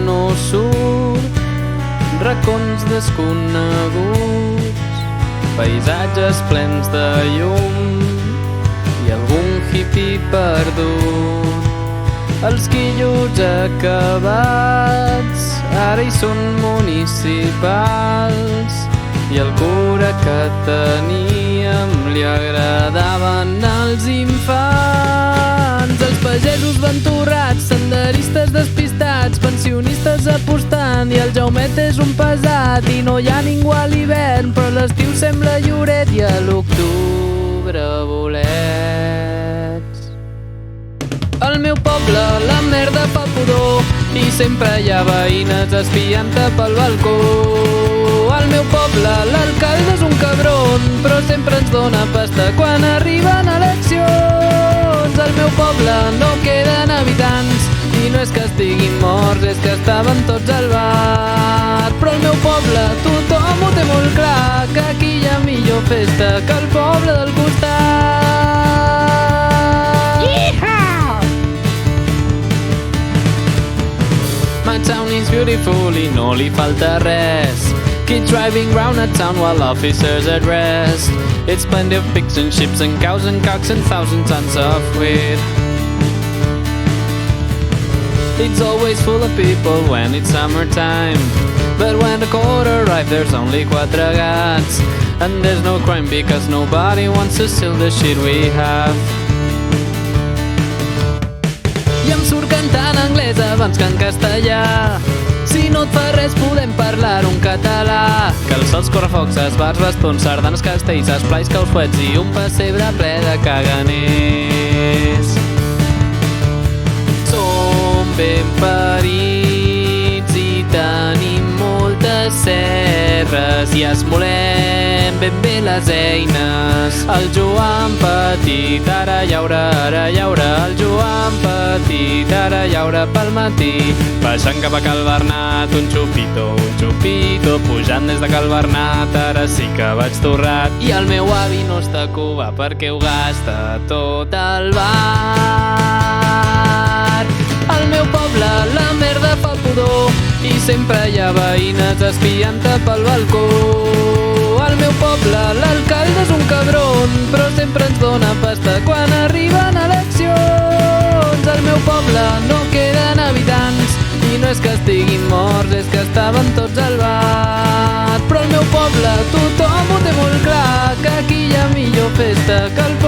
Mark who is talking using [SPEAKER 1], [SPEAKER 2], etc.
[SPEAKER 1] no surt, racons desconeguts, paisatges plens de llum i algun hippie perdut. Els quillos acabats ara hi són municipals i el cura que teníem li agradaven els infants. Els pagesos venturrats, senderistes despistats, pensionistes apostant i el Jaumet és un pesat i no hi ha ningú a l'hivern, però l'estiu sembla lloret i a l'octubre bolets. Al meu poble la merda fa pudor i sempre hi ha veïnes espiant-te pel balcó. Al meu poble l'alcalde és un cabron, però sempre ens dona pasta quan arriben eleccions. Al meu poble no queden habitants i no és que estiguin morts, és que estaven tots al bar. Però al meu poble tothom ho té molt clar, que aquí hi ha millor festa que al poble del costat.
[SPEAKER 2] Yeehaw!
[SPEAKER 1] My town is beautiful i no li falta res. Kids driving round a town while officers at rest. It's plenty of pigs and ships and cows and cocks and 1,000 tons of wheat. It's always full of people when it's summertime, but when the cold arrives there's only 4 gats. And there's no crime because nobody wants to steal the shit we have. I em surt cantant anglès abans que en castellà. Si no et fa res podem parlar un català. Calçots, correfocs, esbars, bastons, sardanes, castells, esplais, caus, fuets i un pessebre ple de caganers. Som ben parits i tenim moltes serres i esmolem ben bé les eines. El Joan Petit ara llaura, el Joan Petit ara llaura pel matí. Baixant cap a Cal Bernat, un xupito, pujant des de Cal Bernat, ara sí que vaig torrat. I el meu avi no està a Cuba perquè ho gasta tot al bar. Al meu poble la merda fa pudor i sempre hi ha veïnes espiant-te pel balcó. Al meu poble l'alcalde és un cabron, però sempre ens dona pasta quan arriben eleccions. Al meu poble no queden habitants i no és que estiguin morts, és que estaven tots al bar. Però al meu poble tothom ho té molt clar, que aquí hi ha millor festa que al poble